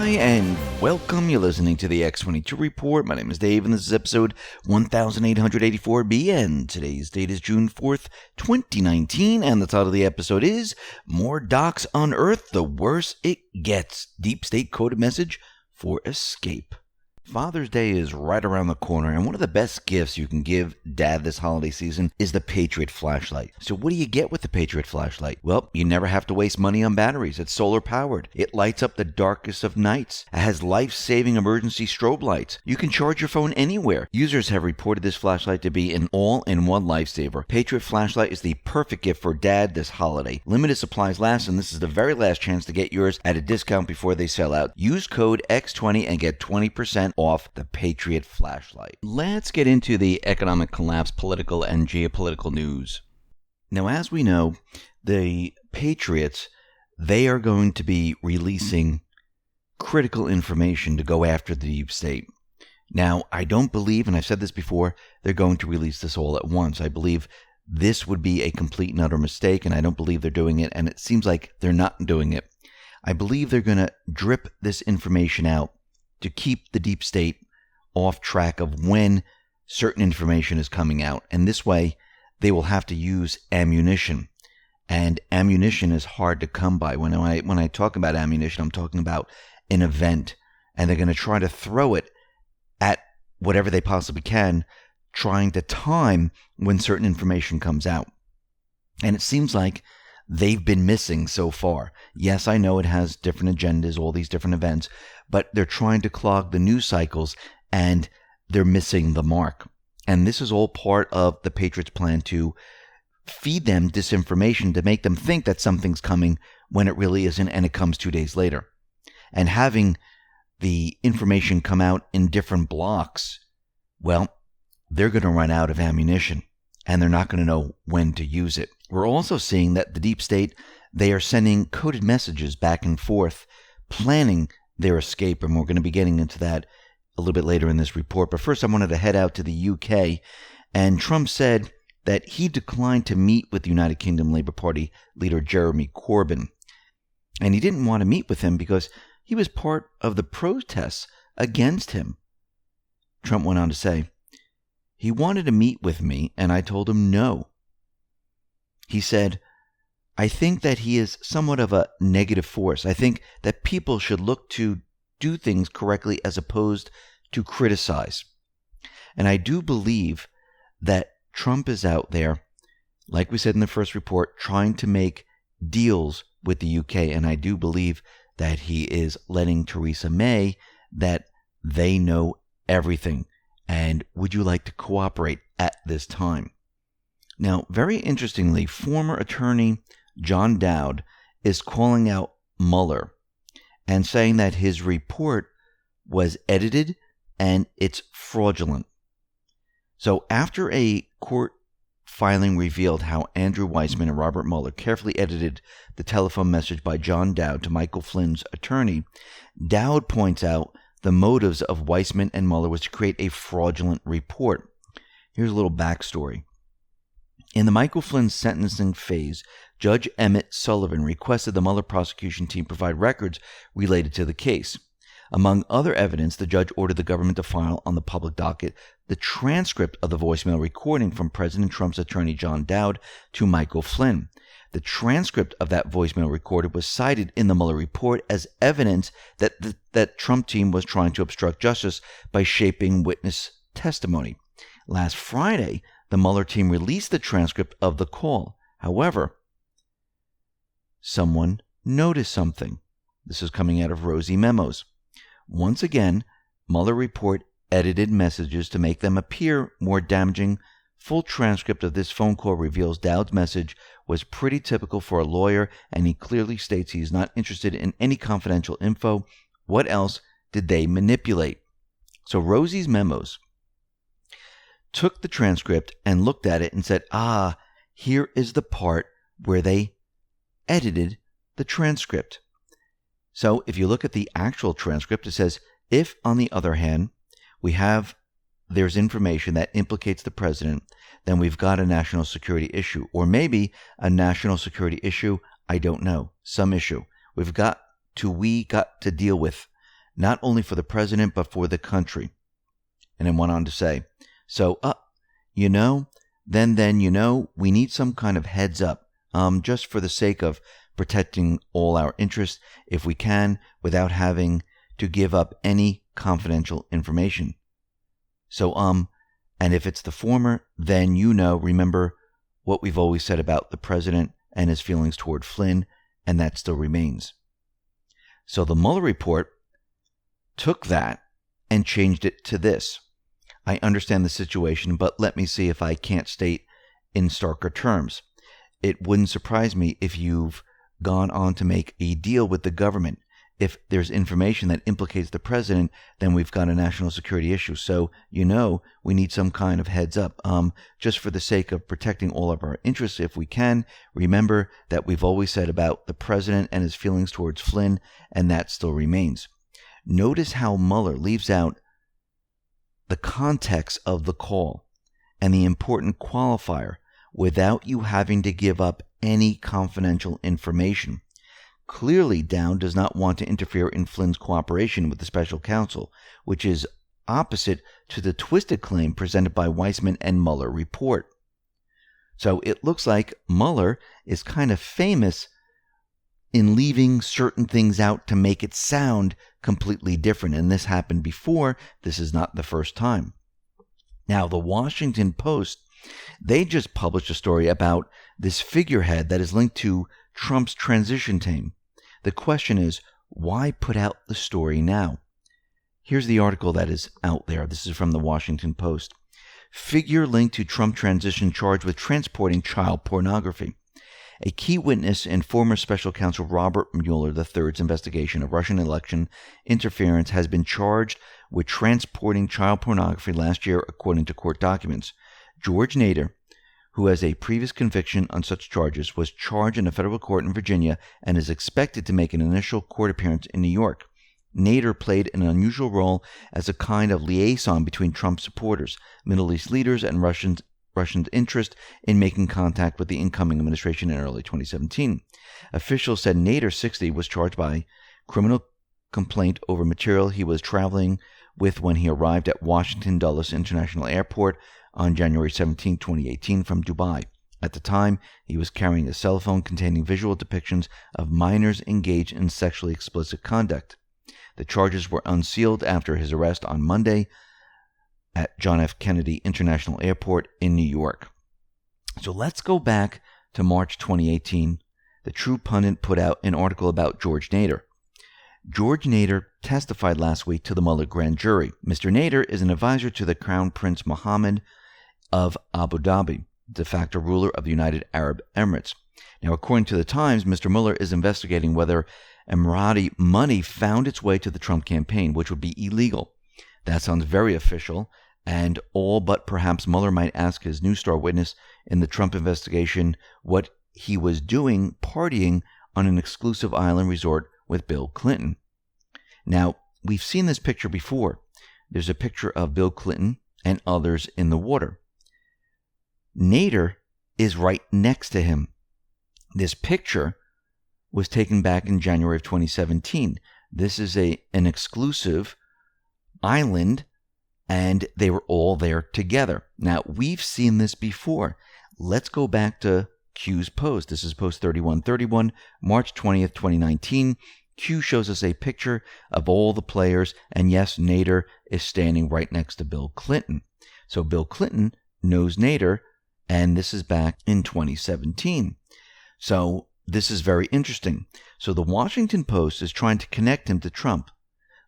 Hi, and welcome. You're listening to the X22 Report. My name is Dave, and this is episode 1884B, and today's date is June 4th, 2019, and the title of the episode is More Docs Unearthed, the Worse It Gets. Deep State Coded Message for Escape. Father's Day is right around the corner, and one of the best gifts you can give Dad this holiday season is the Patriot flashlight. So what do you get with the Patriot flashlight? Well, you never have to waste money on batteries. It's solar powered. It lights up the darkest of nights. It has life-saving emergency strobe lights. You can charge your phone anywhere. Users have reported this flashlight to be an all-in-one lifesaver. Patriot flashlight is the perfect gift for Dad this holiday. Limited supplies last, and this is the very last chance to get yours at a discount before they sell out. Use code X20 and get 20% off the Patriot flashlight. Let's get into the economic collapse, political and geopolitical news. Now, as we know, the Patriots, they are going to be releasing critical information to go after the deep state. Now, I don't believe, and I've said this before, they're going to release this all at once. I believe this would be a complete and utter mistake, and I don't believe they're doing it, and it seems like they're not doing it. I believe they're going to drip this information out to keep the deep state off track of when certain information is coming out. And this way, they will have to use ammunition. And ammunition is hard to come by. When I talk about ammunition, I'm talking about an event. And they're going to try to throw it at whatever they possibly can, trying to time when certain information comes out. And it seems like they've been missing so far. Yes, I know it has different agendas, all these different events, but they're trying to clog the news cycles, and they're missing the mark. And this is all part of the Patriots' plan to feed them disinformation, to make them think that something's coming when it really isn't, and it comes 2 days later. And having the information come out in different blocks, well, they're going to run out of ammunition, and they're not going to know when to use it. We're also seeing that the deep state, they are sending coded messages back and forth, planning their escape, and we're going to be getting into that a little bit later in this report. But first, I wanted to head out to the UK, and Trump said that he declined to meet with the United Kingdom Labour Party leader Jeremy Corbyn. And he didn't want to meet with him because he was part of the protests against him. Trump went on to say, he wanted to meet with me, and I told him no. He said, I think that he is somewhat of a negative force. I think that people should look to do things correctly as opposed to criticize. And I do believe that Trump is out there, like we said in the first report, trying to make deals with the UK. And I do believe that he is letting Theresa May that they know everything. And would you like to cooperate at this time? Now, very interestingly, former attorney John Dowd is calling out Mueller and saying that his report was edited and it's fraudulent. So after a court filing revealed how Andrew Weissman and Robert Mueller carefully edited the telephone message by John Dowd to Michael Flynn's attorney, Dowd points out the motives of Weissman and Mueller was to create a fraudulent report. Here's a little backstory. In the Michael Flynn sentencing phase, Judge Emmett Sullivan requested the Mueller prosecution team provide records related to the case. Among other evidence, the judge ordered the government to file on the public docket the transcript of the voicemail recording from President Trump's attorney John Dowd to Michael Flynn. The transcript of that voicemail recorded was cited in the Mueller report as evidence that the Trump team was trying to obstruct justice by shaping witness testimony. Last Friday, the Mueller team released the transcript of the call. However, someone noticed something. This is coming out of Rosie Memos. Once again, Mueller report edited messages to make them appear more damaging. Full transcript of this phone call reveals Dowd's message was pretty typical for a lawyer, and he clearly states he is not interested in any confidential info. What else did they manipulate? So Rosie's memos took the transcript and looked at it and said, here is the part where they edited the transcript. So if you look at the actual transcript, it says, if, on the other hand, there's information that implicates the president, then we've got a national security issue. Or maybe a national security issue, I don't know, some issue. We got to deal with not only for the president, but for the country. And then went on to say, so, we need some kind of heads up, just for the sake of protecting all our interests, if we can, without having to give up any confidential information. So, and if it's the former, then remember what we've always said about the president and his feelings toward Flynn, and that still remains. So the Mueller report took that and changed it to this. I understand the situation, but let me see if I can't state in starker terms. It wouldn't surprise me if you've gone on to make a deal with the government. If there's information that implicates the president, then we've got a national security issue. So, we need some kind of heads up. Just for the sake of protecting all of our interests, if we can, remember that we've always said about the president and his feelings towards Flynn, and that still remains. Notice how Mueller leaves out the context of the call and the important qualifier without you having to give up any confidential information. Clearly, Dowd does not want to interfere in Flynn's cooperation with the special counsel, which is opposite to the twisted claim presented by Weissman and Mueller report. So it looks like Mueller is kind of famous in leaving certain things out to make it sound completely different. And this happened before. This is not the first time. Now, the Washington Post, they just published a story about this figurehead that is linked to Trump's transition team. The question is, why put out the story now? Here's the article that is out there. This is from the Washington Post. Figure linked to Trump transition charged with transporting child pornography. A key witness in former special counsel Robert Mueller III's investigation of Russian election interference has been charged with transporting child pornography last year, according to court documents. George Nader, who has a previous conviction on such charges, was charged in a federal court in Virginia and is expected to make an initial court appearance in New York. Nader played an unusual role as a kind of liaison between Trump supporters, Middle East leaders, and Russians' interest in making contact with the incoming administration in early 2017. Officials said Nader, 60, was charged by criminal complaint over material he was traveling with when he arrived at Washington Dulles International Airport on January 17, 2018 from Dubai. At the time, he was carrying a cell phone containing visual depictions of minors engaged in sexually explicit conduct. The charges were unsealed after his arrest on Monday at John F. Kennedy International Airport in New York. So let's go back to March 2018. The True Pundit put out an article about George Nader. George Nader testified last week to the Mueller grand jury. Mr. Nader is an advisor to the Crown Prince Mohammed of Abu Dhabi, de facto ruler of the United Arab Emirates. Now, according to the Times, Mr. Mueller is investigating whether Emirati money found its way to the Trump campaign, which would be illegal. That sounds very official, and all but perhaps Mueller might ask his new star witness in the Trump investigation what he was doing partying on an exclusive island resort with Bill Clinton. Now, we've seen this picture before. There's a picture of Bill Clinton and others in the water. Nader is right next to him. This picture was taken back in January of 2017. This is an exclusive island, and they were all there together. Now, we've seen this before. Let's go back to Q's post. This is post 3131, March 20th, 2019. Q shows us a picture of all the players, and yes, Nader is standing right next to Bill Clinton. So Bill Clinton knows Nader, and this is back in 2017. So this is very interesting. So the Washington Post is trying to connect him to Trump.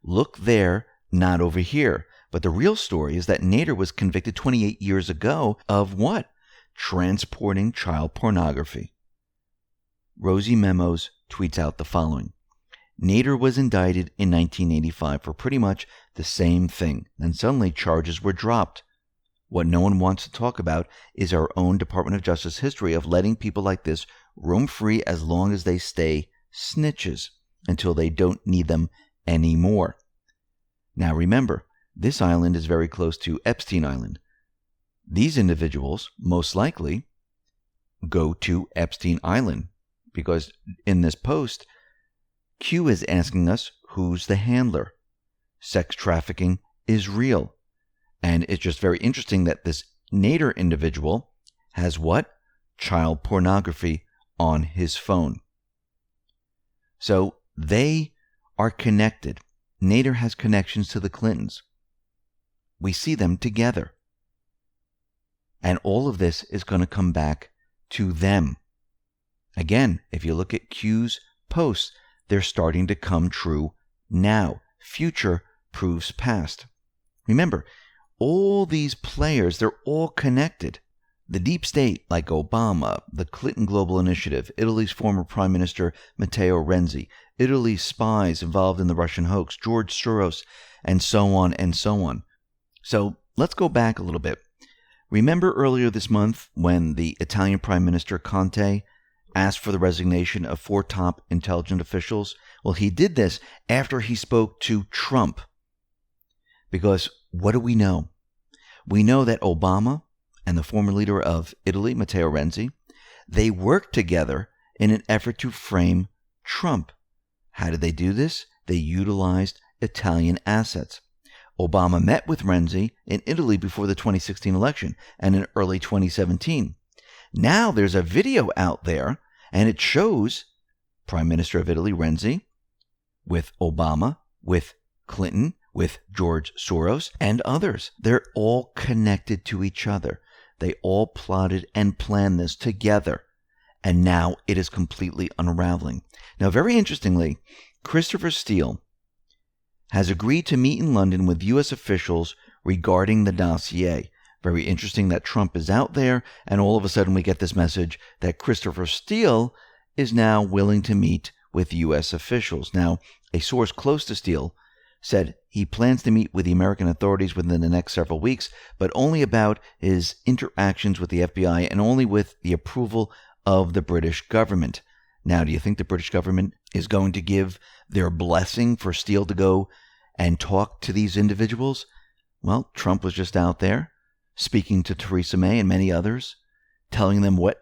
Look there, not over here. But the real story is that Nader was convicted 28 years ago of what? Transporting child pornography. Rosie Memos tweets out the following. Nader was indicted in 1985 for pretty much the same thing. Then suddenly charges were dropped. What no one wants to talk about is our own Department of Justice history of letting people like this roam free as long as they stay snitches until they don't need them anymore. Now remember, this island is very close to Epstein Island. These individuals, most likely, go to Epstein Island because in this post, Q is asking us who's the handler. sex trafficking is real. And it's just very interesting that this Nader individual has what? Child pornography on his phone. So they are connected. Nader has connections to the Clintons. We see them together. And all of this is going to come back to them. Again, if you look at Q's posts, they're starting to come true now. Future proves past. Remember, all these players, they're all connected. The deep state, like Obama, the Clinton Global Initiative, Italy's former Prime Minister Matteo Renzi, Italy's spies involved in the Russian hoax, George Soros, and so on and so on. So let's go back a little bit. Remember earlier this month when the Italian Prime Minister Conte asked for the resignation of 4 top intelligence officials? Well, he did this after he spoke to Trump. Because what do we know? We know that Obama and the former leader of Italy, Matteo Renzi, they worked together in an effort to frame Trump. How did they do this? They utilized Italian assets. Obama met with Renzi in Italy before the 2016 election and in early 2017. Now there's a video out there, and it shows Prime Minister of Italy, Renzi, with Obama, with Clinton, with George Soros, and others. They're all connected to each other. They all plotted and planned this together. And now it is completely unraveling. Now, very interestingly, Christopher Steele has agreed to meet in London with U.S. officials regarding the dossier. Very interesting that Trump is out there, and all of a sudden we get this message that Christopher Steele is now willing to meet with U.S. officials. Now, a source close to Steele said he plans to meet with the American authorities within the next several weeks, but only about his interactions with the FBI and only with the approval of the British government. Now, do you think the British government is going to give their blessing for Steele to go and talk to these individuals? Well, Trump was just out there speaking to Theresa May and many others, telling them what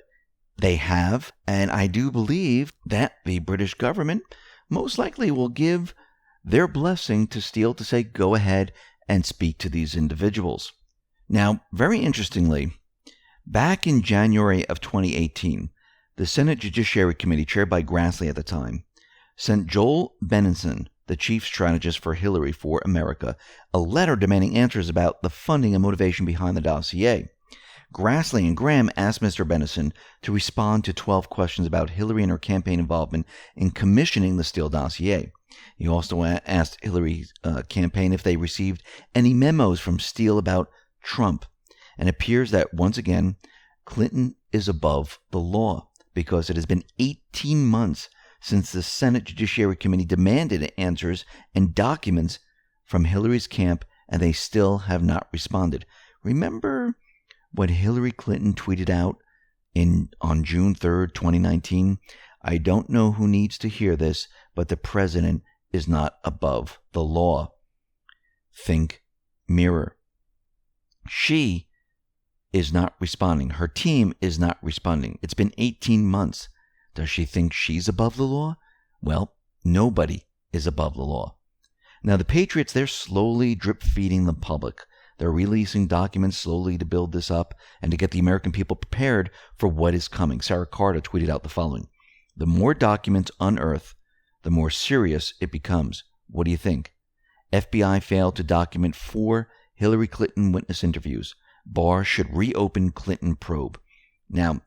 they have. And I do believe that the British government most likely will give their blessing to Steele to say, go ahead and speak to these individuals. Now, very interestingly, back in January of 2018, the Senate Judiciary Committee, chaired by Grassley at the time, sent Joel Benenson, the chief strategist for Hillary for America, a letter demanding answers about the funding and motivation behind the dossier. Grassley and Graham asked Mr. Benenson to respond to 12 questions about Hillary and her campaign involvement in commissioning the Steele dossier. He also asked Hillary's campaign if they received any memos from Steele about Trump. And it appears that, once again, Clinton is above the law, because it has been 18 months since the Senate Judiciary Committee demanded answers and documents from Hillary's camp, and they still have not responded. Remember what Hillary Clinton tweeted out on June 3rd, 2019? I don't know who needs to hear this, but the president is not above the law. Think mirror. She is not responding. Her team is not responding. It's been 18 months. Does she think she's above the law? Well, nobody is above the law. Now, the Patriots, they're slowly drip-feeding the public. They're releasing documents slowly to build this up and to get the American people prepared for what is coming. Sarah Carter tweeted out the following: the more documents unearthed, the more serious it becomes. What do you think? FBI failed to document 4 Hillary Clinton witness interviews. Barr should reopen Clinton probe. Now,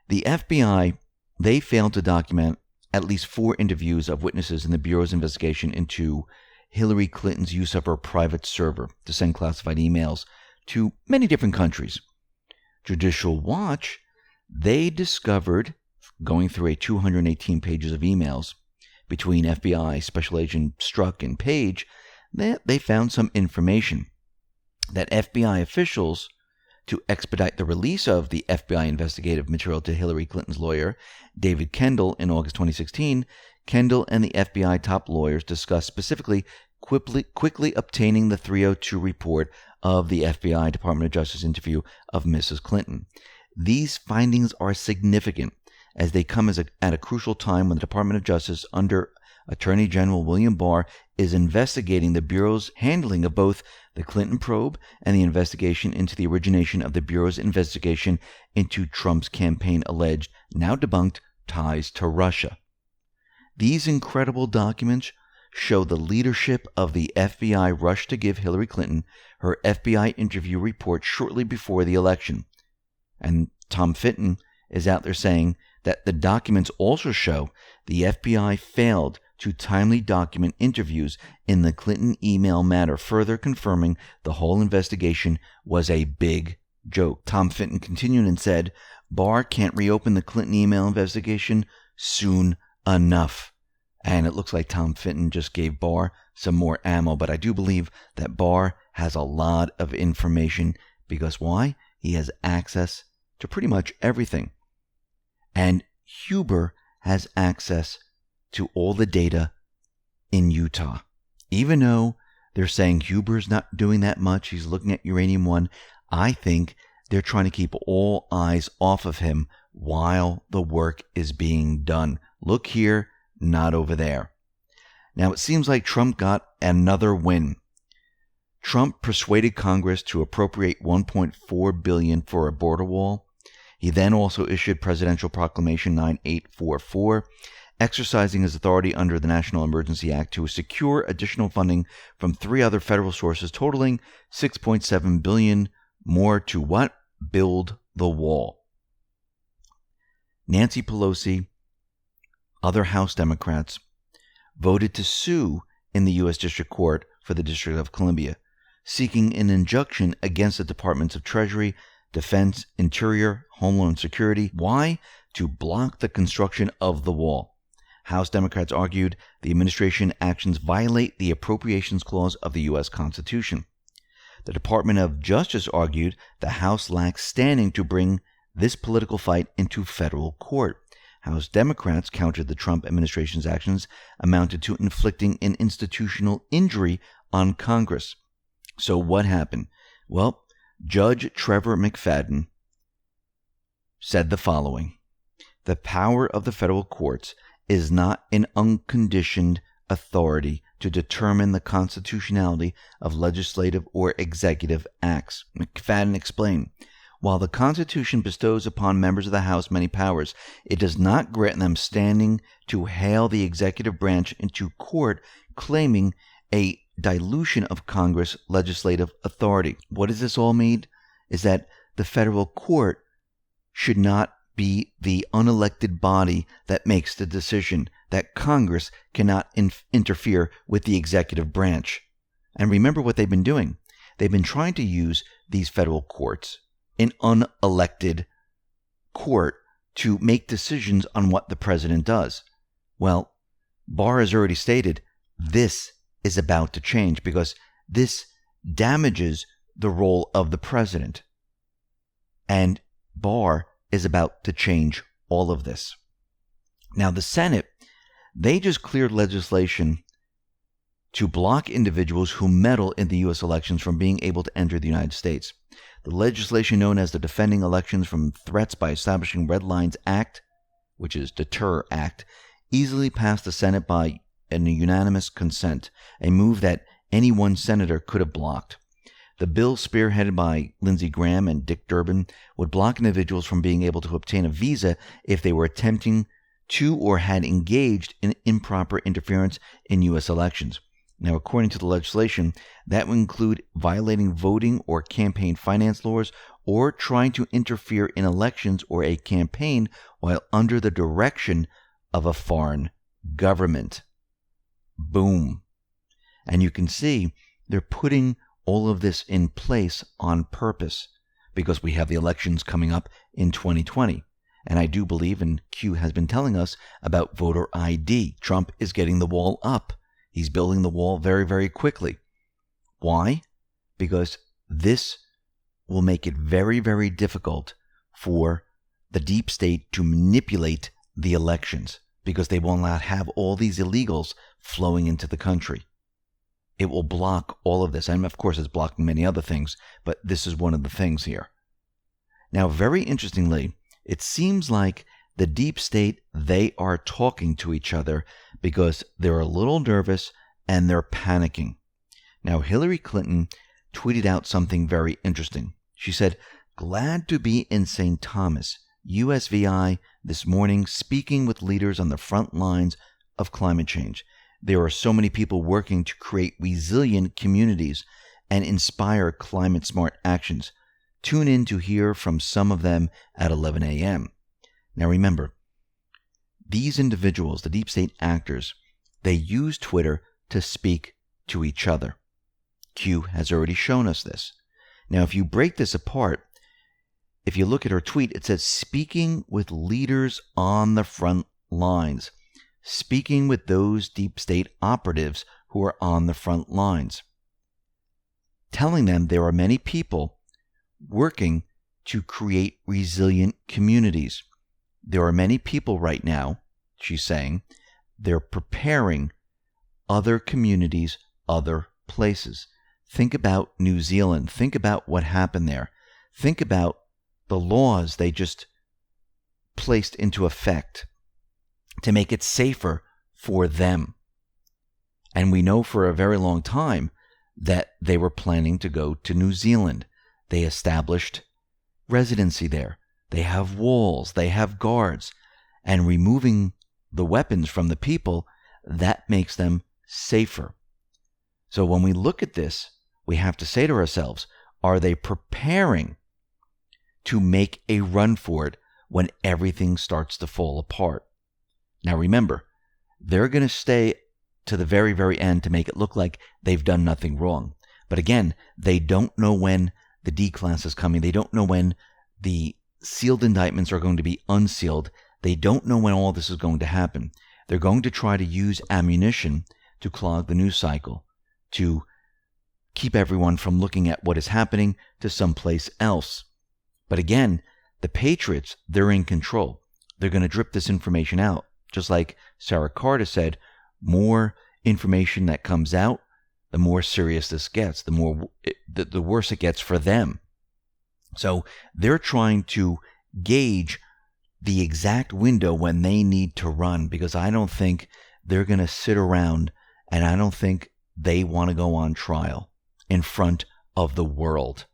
the FBI, they failed to document at least 4 interviews of witnesses in the Bureau's investigation into Hillary Clinton's use of her private server to send classified emails to many different countries. Judicial Watch, they discovered, going through a 218 pages of emails between FBI Special Agent Strzok and Page, they found some information that FBI officials, to expedite the release of the FBI investigative material to Hillary Clinton's lawyer, David Kendall, in August 2016, Kendall and the FBI top lawyers discussed specifically quickly obtaining the 302 report of the FBI Department of Justice interview of Mrs. Clinton. These findings are significant as they come at a crucial time when the Department of Justice, under Attorney General William Barr is investigating the Bureau's handling of both the Clinton probe and the investigation into the origination of the Bureau's investigation into Trump's campaign alleged, now debunked, ties to Russia. These incredible documents show the leadership of the FBI rushed to give Hillary Clinton her FBI interview report shortly before the election. And Tom Fitton is out there saying that the documents also show the FBI failed to timely document interviews in the Clinton email matter, further confirming the whole investigation was a big joke. Tom Fitton continued and said, Barr can't reopen the Clinton email investigation soon enough. And it looks like Tom Fitton just gave Barr some more ammo, but I do believe that Barr has a lot of information because why? He has access to pretty much everything. And Huber has access to all the data in Utah. Even though they're saying Huber's not doing that much, he's looking at Uranium One, I think they're trying to keep all eyes off of him while the work is being done. Look here, not over there. Now, it seems like Trump got another win. Trump persuaded Congress to appropriate $1.4 billion for a border wall. He then also issued Presidential Proclamation 9844, exercising his authority under the National Emergency Act to secure additional funding from 3 other federal sources, totaling $6.7 billion more to what? Build the wall. Nancy Pelosi, other House Democrats, voted to sue in the U.S. District Court for the District of Columbia, seeking an injunction against the Departments of Treasury, Defense, Interior, Homeland Security. Why? To block the construction of the wall. House Democrats argued the administration actions violate the Appropriations Clause of the U.S. Constitution. The Department of Justice argued the House lacks standing to bring this political fight into federal court. House Democrats countered the Trump administration's actions amounted to inflicting an institutional injury on Congress. So what happened? Well, Judge Trevor McFadden said the following: the power of the federal courts is not an unconditioned authority to determine the constitutionality of legislative or executive acts. McFadden explained, while the Constitution bestows upon members of the House many powers, it does not grant them standing to hail the executive branch into court, claiming a dilution of Congress' legislative authority. What does this all mean? Is that the federal court should not be the unelected body that makes the decision, that Congress cannot interfere with the executive branch. And remember what they've been doing. They've been trying to use these federal courts, an unelected court, to make decisions on what the president does. Well, Barr has already stated this is about to change because this damages the role of the president. And Barr is about to change all of this. Now, the Senate, they just cleared legislation to block individuals who meddle in the U.S. elections from being able to enter the United States. The legislation known as the Defending Elections from Threats by Establishing Red Lines Act, which is Deter Act, easily passed the Senate by a unanimous consent, a move that any one senator could have blocked. The bill, spearheaded by Lindsey Graham and Dick Durbin, would block individuals from being able to obtain a visa if they were attempting to or had engaged in improper interference in U.S. elections. Now, according to the legislation, that would include violating voting or campaign finance laws or trying to interfere in elections or a campaign while under the direction of a foreign government. Boom. And you can see they're putting all of this in place on purpose because we have the elections coming up in 2020. And I do believe, and Q has been telling us about voter ID. Trump is getting the wall up. He's building the wall very, very quickly. Why? Because this will make it very, very difficult for the deep state to manipulate the elections because they will not have all these illegals flowing into the country. It will block all of this. And of course, it's blocking many other things, but this is one of the things here. Now, very interestingly, it seems like the deep state, they are talking to each other because they're a little nervous and they're panicking. Now, Hillary Clinton tweeted out something very interesting. She said, "Glad to be in St. Thomas, USVI, this morning, speaking with leaders on the front lines of climate change. There are so many people working to create resilient communities and inspire climate-smart actions. Tune in to hear from some of them at 11 a.m. Now remember, these individuals, the deep state actors, they use Twitter to speak to each other. Q has already shown us this. Now, if you break this apart, if you look at her tweet, it says, speaking with leaders on the front lines, speaking with those deep state operatives who are on the front lines, telling them there are many people working to create resilient communities. There are many people right now, she's saying, they're preparing other communities, other places. Think about New Zealand. Think about what happened there. Think about the laws they just placed into effect to make it safer for them. And we know for a very long time that they were planning to go to New Zealand. They established residency there. They have walls. They have guards. And removing the weapons from the people, that makes them safer. So when we look at this, we have to say to ourselves, are they preparing to make a run for it when everything starts to fall apart? Now remember, they're going to stay to the very, very end to make it look like they've done nothing wrong. But again, they don't know when the D-class is coming. They don't know when the sealed indictments are going to be unsealed. They don't know when all this is going to happen. They're going to try to use ammunition to clog the news cycle, to keep everyone from looking at what is happening to someplace else. But again, the Patriots, they're in control. They're going to drip this information out. Just like Sarah Carter said, more information that comes out, the more serious this gets, the worse it gets for them. So they're trying to gauge the exact window when they need to run, because I don't think they're going to sit around, and I don't think they want to go on trial in front of the world.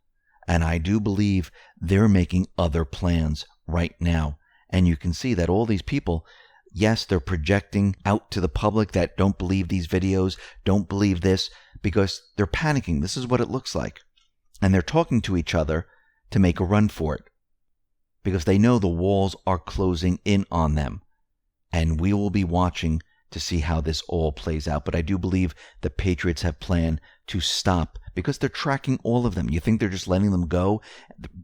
And I do believe they're making other plans right now. And you can see that all these people, yes, they're projecting out to the public that don't believe these videos, don't believe this, because they're panicking. This is what it looks like. And they're talking to each other to make a run for it, because they know the walls are closing in on them. And we will be watching to see how this all plays out. But I do believe the Patriots have planned to stop, because they're tracking all of them. You think they're just letting them go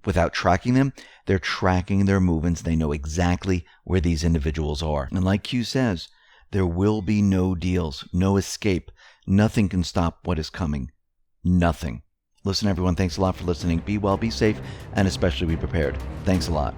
without tracking them? They're tracking their movements. They know exactly where these individuals are. And like Q says, there will be no deals, no escape. Nothing can stop what is coming. Nothing. Listen, everyone, thanks a lot for listening. Be well, be safe, and especially be prepared. Thanks a lot.